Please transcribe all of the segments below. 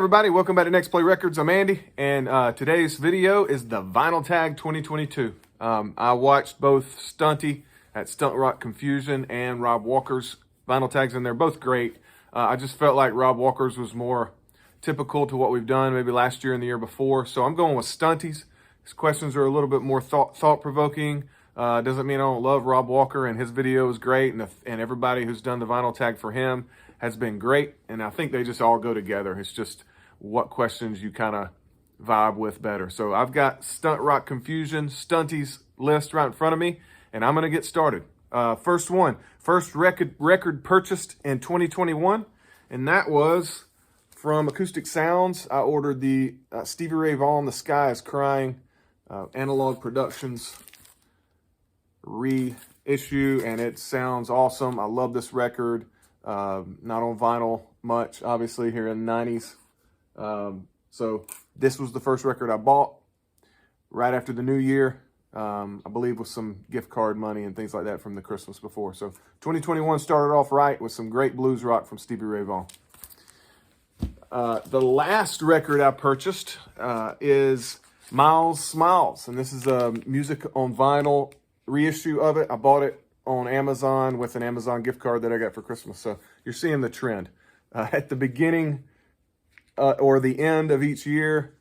everybody, welcome back to Next Play Records. I'm Andy, and today's video is the Vinyl Tag 2022. I watched both Stunty at Stuntrock Confusion and Rob Walker's vinyl tags, and they're both great. I just felt like Rob Walker's was more typical to what we've done maybe last year and the year before, so I'm going with Stunty's. His questions are a little bit more thought-provoking. Doesn't mean I don't love Rob Walker, and his video is great, and everybody who's done the vinyl tag for him has been great, and I think they just all go together. It's just what questions you kind of vibe with better. So I've got Stuntrock Confusion, Stunty's list right in front of me, and I'm going to get started. First record purchased in 2021, and that was from Acoustic Sounds. I ordered the Stevie Ray Vaughan, The Sky is Crying, Analog Productions reissue, and it sounds awesome. I love this record. Not on vinyl much, obviously, here in the 90s. So this was the first record I bought right after the new year, I believe with some gift card money and things like that from the Christmas before. So 2021 started off right with some great blues rock from Stevie Ray Vaughan. The last record I purchased is Miles Smiles, and this is a music on vinyl reissue of it. I bought it on Amazon with an Amazon gift card that I got for Christmas. So you're seeing the trend. At the beginning or the end of each year,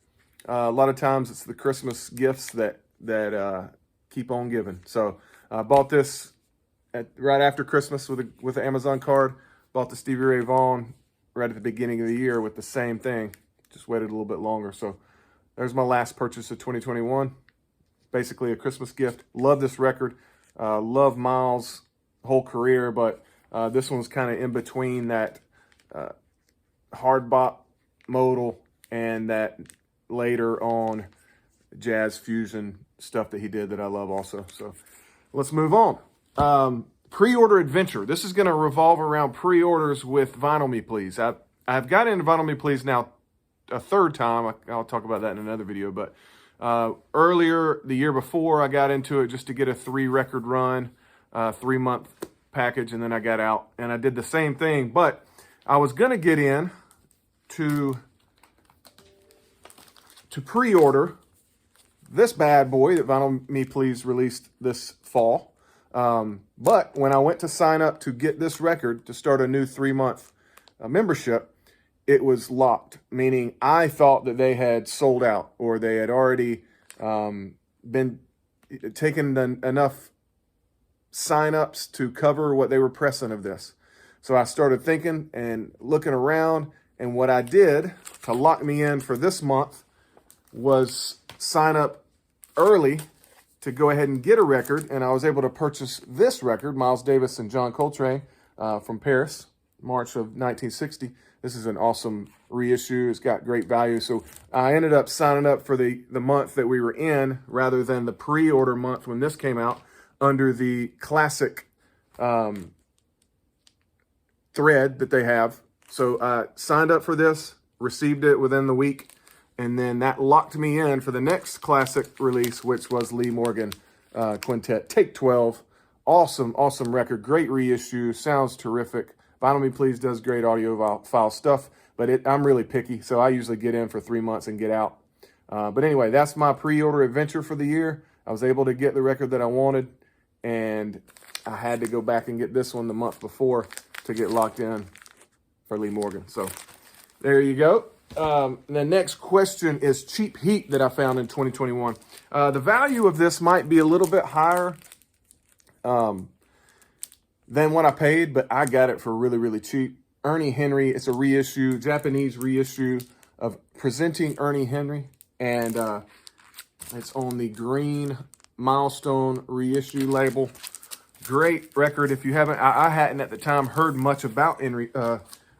a lot of times it's the Christmas gifts that keep on giving. So I bought this right after Christmas with the Amazon card. Bought the Stevie Ray Vaughan right at the beginning of the year with the same thing. Just waited a little bit longer. So there's my last purchase of 2021. Basically a Christmas gift. Love this record. Love Miles' whole career, but this one's kind of in between that hard bop modal and that later on jazz fusion stuff that he did that I love also. So let's move on. Pre-order adventure. This is going to revolve around pre-orders with Vinyl Me Please. I've got into Vinyl Me Please now a third time. I'll talk about that in another video, but earlier, the year before, I got into it just to get a 3-record run, 3-month package, and then I got out. And I did the same thing, but I was going to get in to pre-order this bad boy that Vinyl Me Please released this fall. But when I went to sign up to get this record to start a new 3-month membership, it was locked, meaning I thought that they had sold out or they had already been taken enough sign-ups to cover what they were pressing of this. So I started thinking and looking around, and what I did to lock me in for this month was sign up early to go ahead and get a record, and I was able to purchase this record, Miles Davis and John Coltrane from Paris, March of 1960. This is an awesome reissue. It's got great value. So I ended up signing up for the month that we were in rather than the pre-order month when this came out under the classic thread that they have. So I signed up for this, received it within the week, and then that locked me in for the next classic release, which was Lee Morgan Quintet Take 12. Awesome, awesome record. Great reissue. Sounds terrific. Vinyl Me Please does great audiophile stuff, but I'm really picky, so I usually get in for 3 months and get out. But anyway, that's my pre-order adventure for the year. I was able to get the record that I wanted, and I had to go back and get this one the month before to get locked in for Lee Morgan. So there you go. The next question is Cheap Heat that I found in 2021. The value of this might be a little bit higher than what I paid, but I got it for really, really cheap. Ernie Henry, it's a reissue, Japanese reissue of Presenting Ernie Henry, and it's on the green Milestone reissue label. Great record. If you haven't, I hadn't at the time heard much about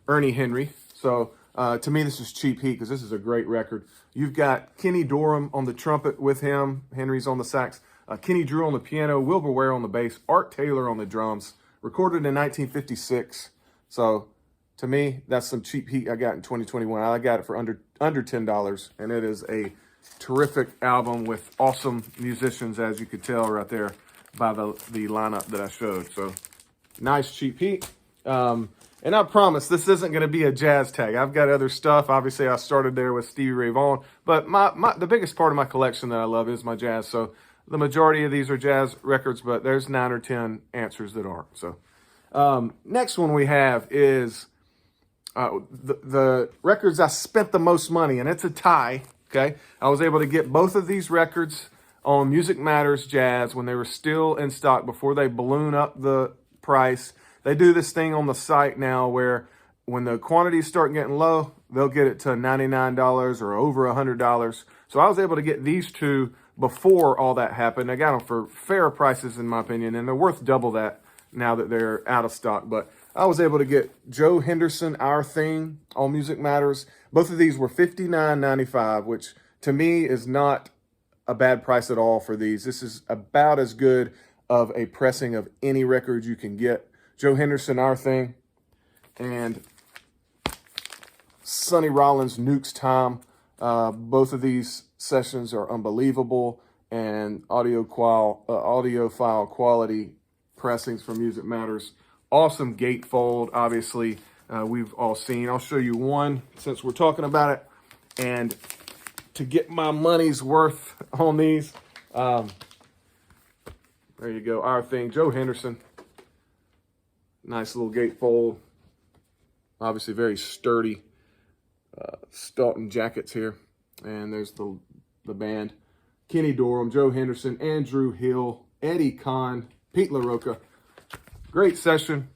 Ernie Henry, so to me this is cheap heat because this is a great record. You've got Kenny Dorham on the trumpet with him, Henry's on the sax, Kenny Drew on the piano, Wilbur Ware on the bass, Art Taylor on the drums. Recorded in 1956. So to me, that's some cheap heat I got in 2021. I got it for under $10, and it is a terrific album with awesome musicians, as you could tell right there by the lineup that I showed. So nice cheap heat. And I promise this isn't going to be a jazz tag. I've got other stuff. Obviously, I started there with Stevie Ray Vaughan. But the biggest part of my collection that I love is my jazz. So the majority of these are jazz records, but there's 9 or 10 answers that aren't. So next one we have is the records I spent the most money, and it's a tie. Okay, I was able to get both of these records on Music Matters Jazz when they were still in stock before they balloon up the price. They do this thing on the site now where when the quantities start getting low, they'll get it to $99 or over $100. So I was able to get these two before all that happened. I got them for fair prices, in my opinion, and they're worth double that now that they're out of stock. But I was able to get Joe Henderson, Our Thing, on Music Matters. Both of these were $59.95, which to me is not a bad price at all for these. This is about as good of a pressing of any record you can get. Joe Henderson, Our Thing, and Sonny Rollins, Nuke's Time. Both of these sessions are unbelievable, and audiophile quality pressings from Music Matters. Awesome gatefold, obviously, we've all seen. I'll show you one since we're talking about it. And to get my money's worth on these, there you go, Our Thing, Joe Henderson. Nice little gatefold. Obviously very sturdy. Staunton jackets here. And there's the band. Kenny Dorham, Joe Henderson, Andrew Hill, Eddie Kahn, Pete LaRocca. Great session.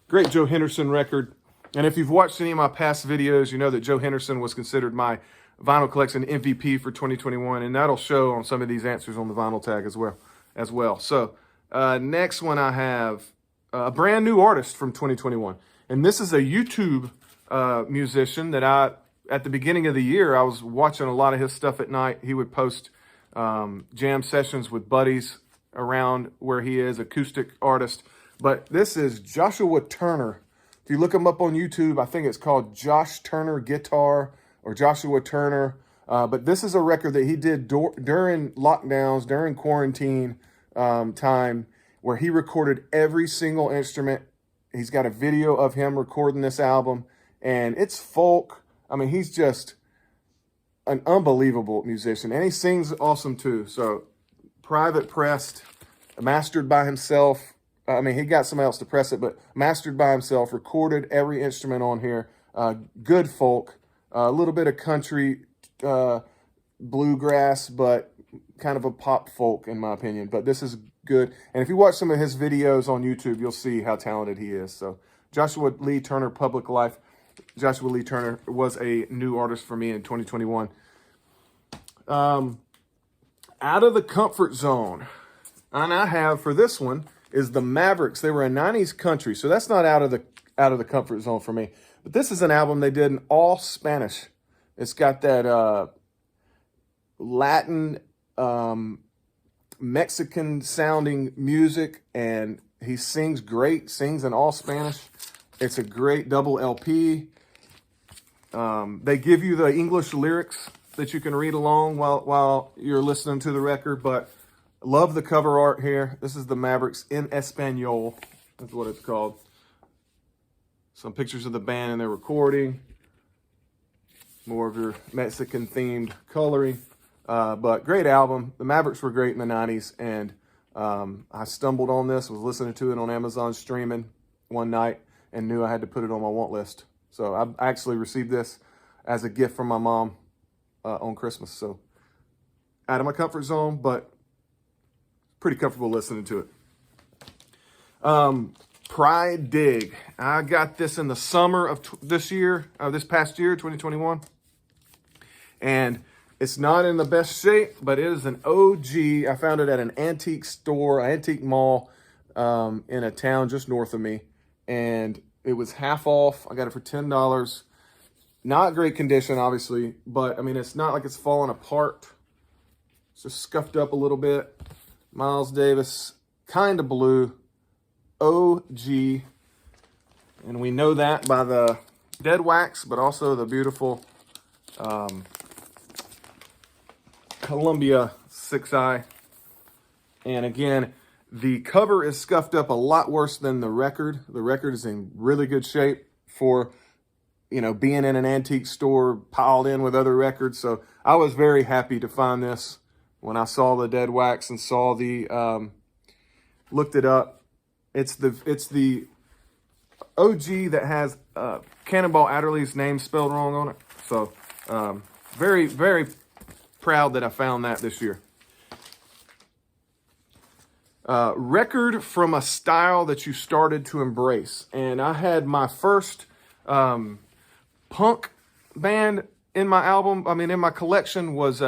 Great Joe Henderson record. And if you've watched any of my past videos, you know that Joe Henderson was considered my vinyl collection MVP for 2021. And that'll show on some of these answers on the vinyl tag as well. So next one I have a brand new artist from 2021. And this is a YouTube musician that at the beginning of the year, I was watching a lot of his stuff at night. He would post jam sessions with buddies around where he is, acoustic artist. But this is Joshua Turner. If you look him up on YouTube, I think it's called Josh Turner Guitar or Joshua Turner. But this is a record that he did during lockdowns, during quarantine time, where he recorded every single instrument. He's got a video of him recording this album, and it's folk. I mean, he's just an unbelievable musician, and he sings awesome too. So private pressed, mastered by himself. I mean, he got somebody else to press it, but mastered by himself, recorded every instrument on here. Good folk, a little bit of country, bluegrass, but kind of a pop folk in my opinion. But this is good. And if you watch some of his videos on YouTube, you'll see how talented he is. So Joshua Lee Turner, Public Life. Joshua Lee Turner was a new artist for me in 2021. Out of the comfort zone. And I have for this one is the Mavericks. They were a 90s country, so that's not out of the comfort zone for me. But this is an album they did in all Spanish. It's got that Latin, Mexican sounding music, and he sings great, sings in all Spanish. It's a great double LP. They give you the English lyrics that you can read along while you're listening to the record, but love the cover art here. This is the Mavericks in Espanol. That's what it's called. Some pictures of the band and their recording. More of your Mexican-themed coloring. But great album. The Mavericks were great in the 90s, and I stumbled on this, was listening to it on Amazon streaming one night, and knew I had to put it on my want list. So I actually received this as a gift from my mom on Christmas. So out of my comfort zone, but pretty comfortable listening to it. Pride Dig. I got this in the summer of this past year, 2021. And it's not in the best shape, but it is an OG. I found it at an antique store, antique mall in a town just north of me. And it was half off. I got it for $10. Not great condition, obviously, but I mean, it's not like it's falling apart. It's just scuffed up a little bit. Miles Davis, kind of blue, OG. And we know that by the dead wax, but also the beautiful Columbia 6i. And again, the cover is scuffed up a lot worse than the record. The record is in really good shape. for, you know, being in an antique store piled in with other records. So I was very happy to find this when I saw the dead wax and saw the, looked it up. It's the OG that has Cannonball Adderley's name spelled wrong on it. So very, very proud that I found that this year. Record from a style that you started to embrace. And I had my first punk band in my album, in my collection was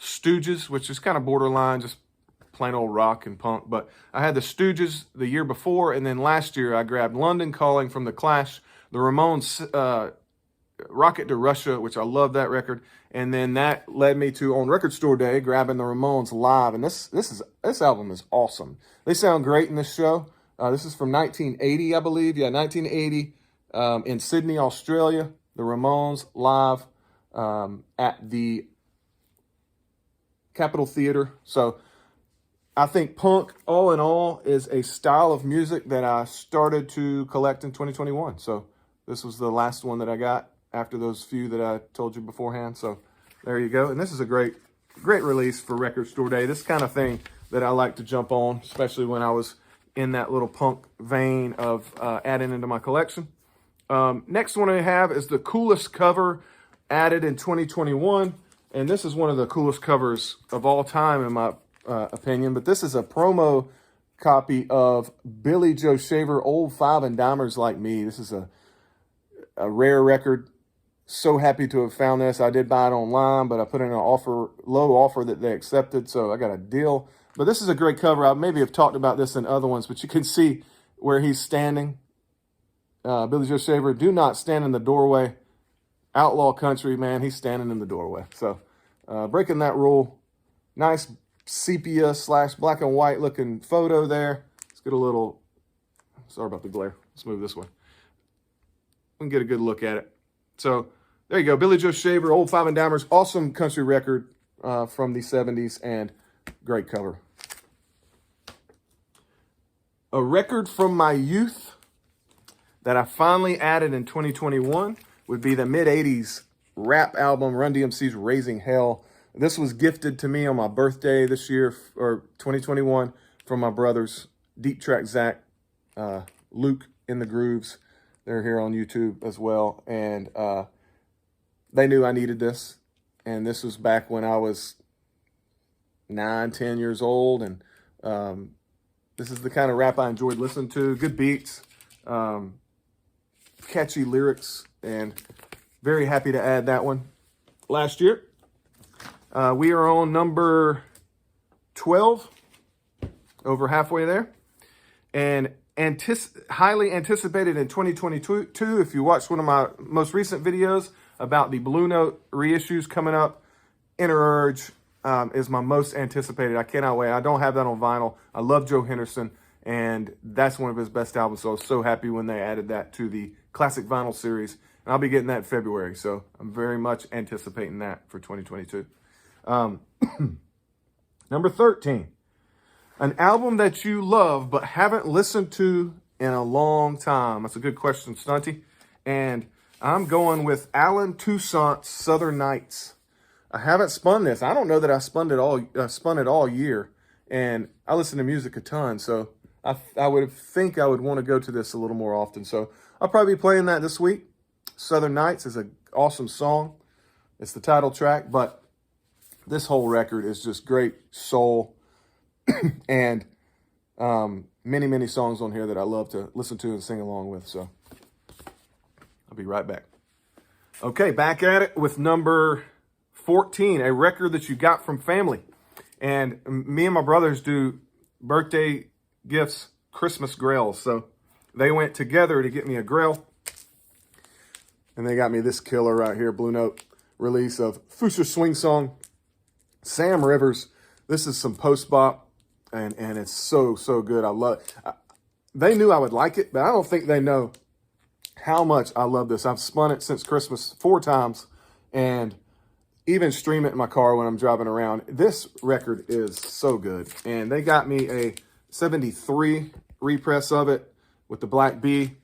Stooges, which is kind of borderline, just plain old rock and punk. But I had the Stooges the year before, and then last year I grabbed London Calling from The Clash, the Ramones' Rocket to Russia, which I love that record. And then that led me to, on Record Store Day, grabbing the Ramones live. And this album is awesome. They sound great in this show. This is from 1980, I believe. Yeah, 1980 in Sydney, Australia. The Ramones live at the Capitol Theater. So I think punk, all in all, is a style of music that I started to collect in 2021. So this was the last one that I got after those few that I told you beforehand. So there you go. And this is a great release for Record Store Day. This kind of thing that I like to jump on, especially when I was in that little punk vein of adding into my collection. Next one I have is the coolest cover added in 2021. And this is one of the coolest covers of all time, in my opinion. But this is a promo copy of Billy Joe Shaver, Old Five and Dimers Like Me. This is a rare record. So happy to have found this. I did buy it online, but I put in an low offer that they accepted, so I got a deal. But this is a great cover. I maybe have talked about this in other ones, but you can see where he's standing. Billy Joe Shaver, do not stand in the doorway. Outlaw country, man, he's standing in the doorway. So breaking that rule. Nice sepia / black and white looking photo there. Let's get a little, sorry about the glare. Let's move this way. We can get a good look at it. So there you go. Billy Joe Shaver, Old Five and Dimers. Awesome country record from the 70s and great cover. A record from my youth that I finally added in 2021 would be the mid-80s rap album, Run DMC's Raising Hell. This was gifted to me on my birthday this year, or 2021, from my brothers, Deep Track Zach, Luke in the Grooves. They're here on YouTube as well. And they knew I needed this. And this was back when I was 9, 10 years old. And this is the kind of rap I enjoyed listening to. Good beats, catchy lyrics, and very happy to add that one last year. We are on number 12, over halfway there. And highly anticipated in 2022. If you watched one of my most recent videos about the Blue Note reissues coming up, Inner Urge is my most anticipated. I cannot wait. I don't have that on vinyl. I love Joe Henderson, and that's one of his best albums. So I was so happy when they added that to the classic vinyl series. And I'll be getting that in February. So I'm very much anticipating that for 2022. Number 13. An album that you love but haven't listened to in a long time. That's a good question, Stunty. And I'm going with Alan Toussaint's Southern Nights. I haven't spun this. I don't know that I spun it all year. And I listen to music a ton, so I would think I would want to go to this a little more often. So I'll probably be playing that this week. Southern Nights is an awesome song. It's the title track, but this whole record is just great soul. And many, many songs on here that I love to listen to and sing along with. So I'll be right back. Okay, back at it with number 14, a record that you got from family. And me and my brothers do birthday gifts, Christmas grails. So they went together to get me a grail. And they got me this killer right here, Blue Note release of Future Swing Song, Sam Rivers. This is some post-bop. And it's so good. I love it. They knew I would like it, but I don't think they know how much I love this. I've spun it since Christmas 4 times, and even stream it in my car when I'm driving around. This record is so good. And they got me a 73 repress of it with the Black B.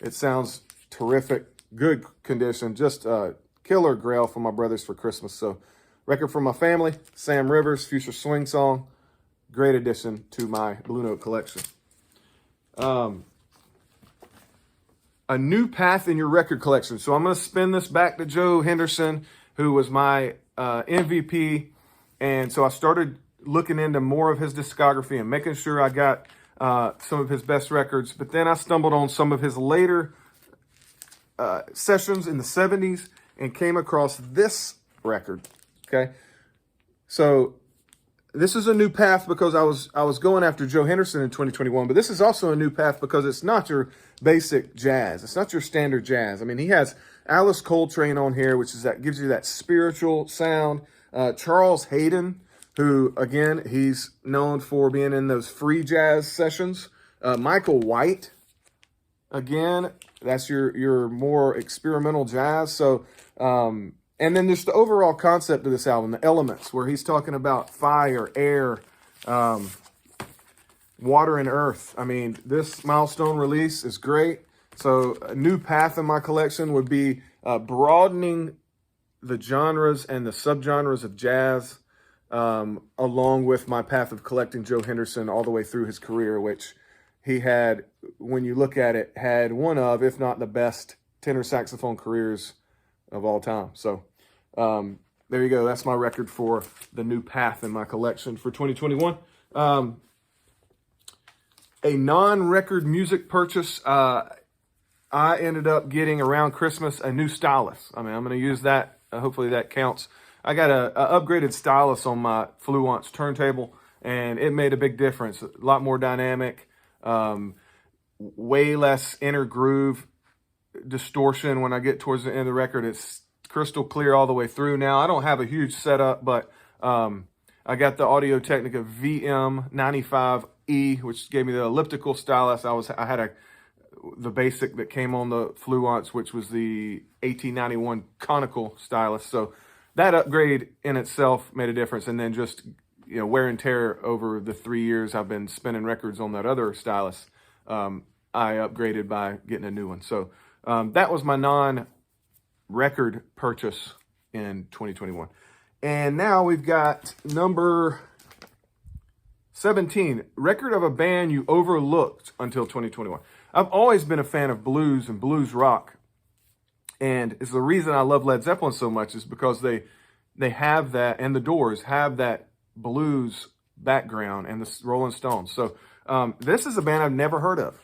It sounds terrific, good condition, just a killer grail for my brothers for Christmas. So record for my family, Sam Rivers, Future Swing Song. Great addition to my Blue Note collection. A new path in your record collection. So I'm going to spin this back to Joe Henderson, who was my MVP. And so I started looking into more of his discography and making sure I got some of his best records. But then I stumbled on some of his later sessions in the 70s and came across this record. Okay. So this is a new path because I was going after Joe Henderson in 2021, but this is also a new path because it's not your basic jazz. It's not your standard jazz. I mean, he has Alice Coltrane on here, which is that gives you that spiritual sound. Charles Hayden, who again, he's known for being in those free jazz sessions. Michael White, again, that's your more experimental jazz. So, and then there's the overall concept of this album, the elements, where he's talking about fire, air, water, and earth. I mean, this milestone release is great. So a new path in my collection would be broadening the genres and the subgenres of jazz, along with my path of collecting Joe Henderson all the way through his career, which he had, when you look at it, had one of, if not the best tenor saxophone careers of all time. So there you go. That's my record for the new path in my collection for 2021. A non-record music purchase. I ended up getting around Christmas a new stylus. I mean, I'm going to use that. Hopefully that counts. I got a upgraded stylus on my Felonious turntable, and it made a big difference. A lot more dynamic, way less inner groove distortion when I get towards the end of the record. It's crystal clear all the way through. Now, I don't have a huge setup, but I got the Audio-Technica VM95E, which gave me the elliptical stylus. I had the basic that came on the Fluence, which was the 1891 conical stylus. So that upgrade in itself made a difference. And then just, wear and tear over the 3 years I've been spinning records on that other stylus, I upgraded by getting a new one. So that was my non-record purchase in 2021. And now we've got number 17, record of a band you overlooked until 2021. I've always been a fan of blues and blues rock. And it's the reason I love Led Zeppelin so much is because they have that, and the Doors have that blues background, and the Rolling Stones. So this is a band I've never heard of,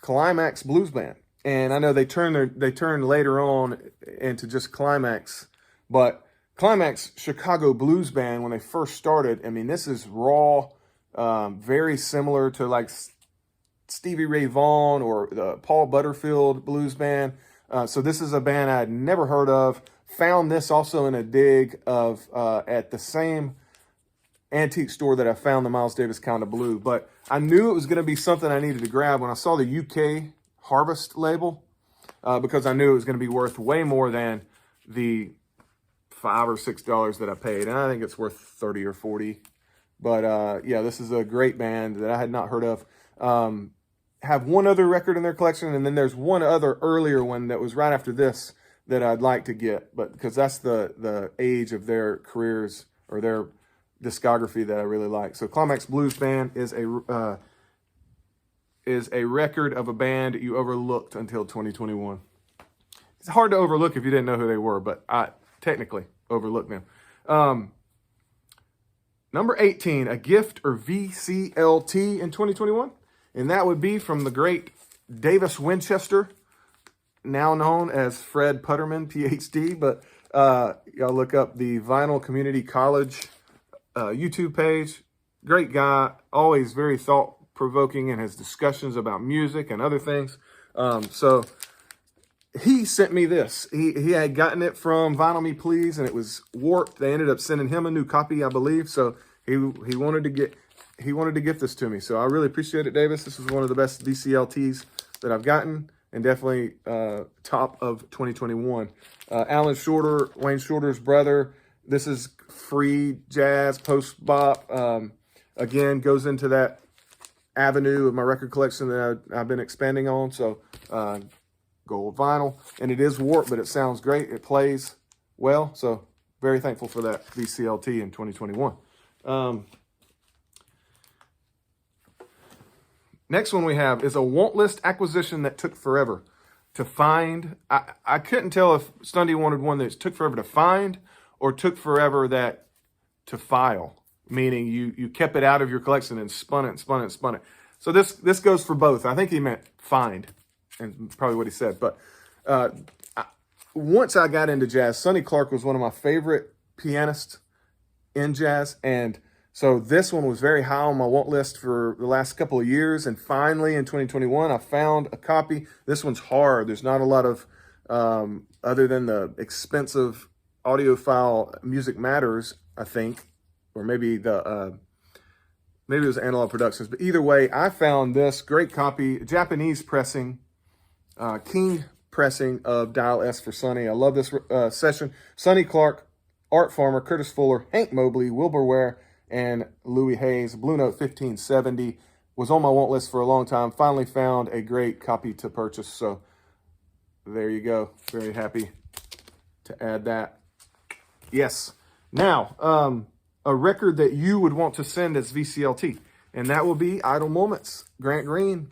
Climax Blues Band. And I know they turned later on into just Climax, but Climax Chicago Blues Band, when they first started, I mean, this is raw, very similar to like Stevie Ray Vaughan or the Paul Butterfield Blues Band. So this is a band I had never heard of. Found this also in a dig of at the same antique store that I found the Miles Davis Kind of Blue. But I knew it was going to be something I needed to grab when I saw the UK Harvest label, because I knew it was going to be worth way more than the $5 or $6 that I paid. And I think it's worth 30 or 40. But yeah, this is a great band that I had not heard of. Have one other record in their collection, and then there's one other earlier one that was right after this that I'd like to get, but because that's the age of their careers or their discography that I really like. So Climax Blues Band is a record of a band you overlooked until 2021. It's hard to overlook if you didn't know who they were, but I technically overlooked them. Number 18, a gift or VCLT in 2021. And that would be from the great Davis Winchester, now known as Fred Putterman, PhD. But y'all look up the Vinyl Community College YouTube page. Great guy, always very thought-provoking in his discussions about music and other things. So he sent me this. He had gotten it from Vinyl Me Please, and it was warped. They ended up sending him a new copy, I believe. So he wanted to gift this to me. So I really appreciate it, Davis. This is one of the best VCLTs that I've gotten, and definitely top of 2021. Alan Shorter, Wayne Shorter's brother. This is free jazz, post-bop. Again, goes into that avenue of my record collection that I've been expanding on. So gold vinyl. And it is warped, but it sounds great. It plays well. So very thankful for that VCLT in 2021. Next one we have is a want list acquisition that took forever to find. I couldn't tell if Stundy wanted one that took forever to find or took forever to file, meaning you kept it out of your collection and spun it and spun it and spun it. So this goes for both. I think he meant find, and probably what he said. But once I got into jazz, Sonny Clark was one of my favorite pianists in jazz, and so this one was very high on my want list for the last couple of years. And finally, in 2021, I found a copy. This one's hard. There's not a lot of, other than the expensive audiophile Music Matters, I think, or maybe maybe it was Analog Productions. But either way, I found this great copy, Japanese pressing, King pressing of Dial S for Sonny. I love this session. Sonny Clark, Art Farmer, Curtis Fuller, Hank Mobley, Wilbur Ware, and Louis Hayes. Blue Note 1570 was on my want list for a long time. Finally found a great copy to purchase. So there you go. Very happy to add that. Yes. Now, a record that you would want to send as VCLT, and that will be Idle Moments, Grant Green.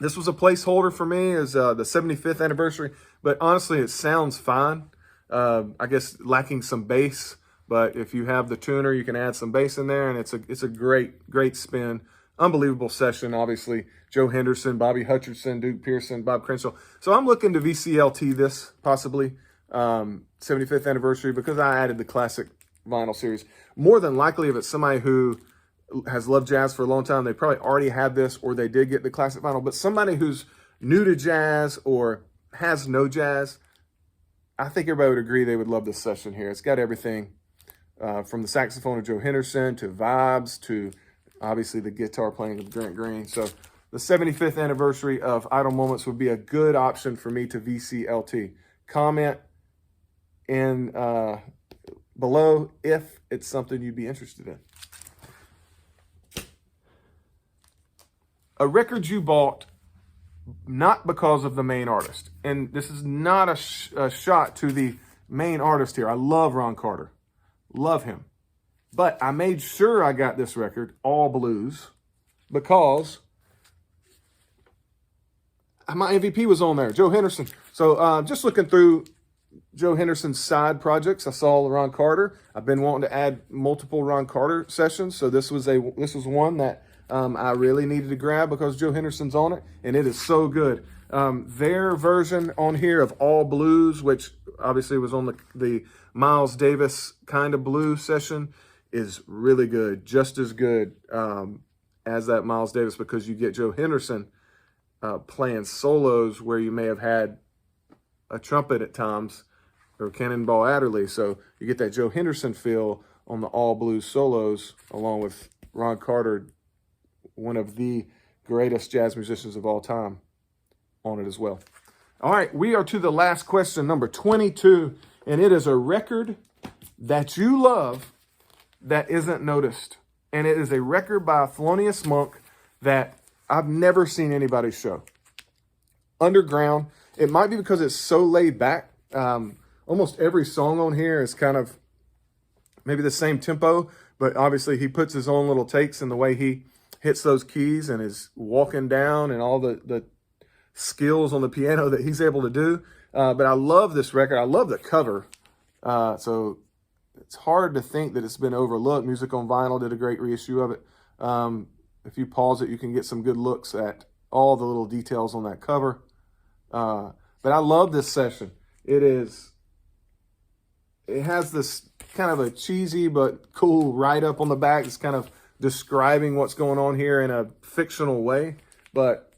This was a placeholder for me as the 75th anniversary, but honestly, it sounds fine. I guess lacking some bass. But if you have the tuner, you can add some bass in there, and it's a great spin. Unbelievable session, obviously. Joe Henderson, Bobby Hutcherson, Duke Pearson, Bob Crenshaw. So I'm looking to VCLT this, possibly, 75th anniversary, because I added the classic vinyl series. More than likely, if it's somebody who has loved jazz for a long time, they probably already had this, or they did get the classic vinyl. But somebody who's new to jazz or has no jazz, I think everybody would agree they would love this session here. It's got everything. From the saxophone of Joe Henderson to vibes to obviously the guitar playing of Grant Green. So the 75th anniversary of Idle Moments would be a good option for me to VCLT. Comment in below if it's something you'd be interested in. A record you bought not because of the main artist. And this is not a shot to the main artist here. I love Ron Carter. Love him. But I made sure I got this record, all blues, because my MVP was on there, Joe Henderson. So just looking through Joe Henderson's side projects, I saw Ron Carter. I've been wanting to add multiple Ron Carter sessions, so this was one that I really needed to grab because Joe Henderson's on it, and it is so good. Their version on here of All Blues, which obviously was on the Miles Davis kind of blues session, is really good, just as good as that Miles Davis, because you get Joe Henderson playing solos where you may have had a trumpet at times or Cannonball Adderley. So you get that Joe Henderson feel on the all blues solos, along with Ron Carter, one of the greatest jazz musicians of all time, on it as well. All right, we are to the last question, number 22, and it is a record that you love that isn't noticed. And it is a record by Felonious Monk that I've never seen anybody show. Underground. It might be because it's so laid back. Almost every song on here is kind of maybe the same tempo, but obviously he puts his own little takes in the way he hits those keys and is walking down and all the skills on the piano that he's able to do. But I love this record. I love the cover. So it's hard to think that it's been overlooked. Music on Vinyl did a great reissue of it. If you pause it, you can get some good looks at all the little details on that cover. But I love this session. It has this kind of a cheesy but cool write-up on the back. It's kind of describing what's going on here in a fictional way. But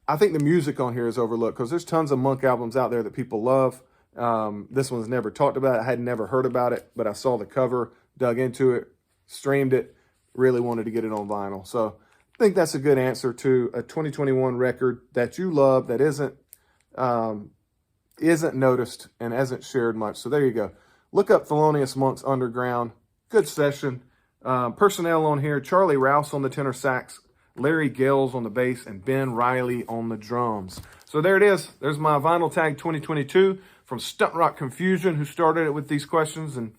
I think the music on here is overlooked because there's tons of Monk albums out there that people love. This one's never talked about. I had never heard about it, but I saw the cover, dug into it, streamed it, really wanted to get it on vinyl. So I think that's a good answer to a 2021 record that you love that isn't noticed and hasn't shared much. So there you go. Look up Felonious Monk's Underground. Good session. Personnel on here: Charlie Rouse on the tenor sax, Larry Gales on the bass, and Ben Riley on the drums. So there it is. There's my Vinyl Tag 2022 from Stuntrock Confusion, who started it with these questions and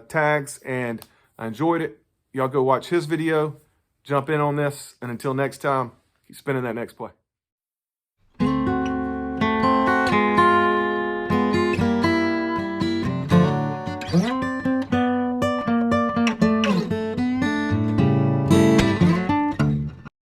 tags, and I enjoyed it. Y'all go watch his video, jump in on this, and until next time, keep spinning that next play.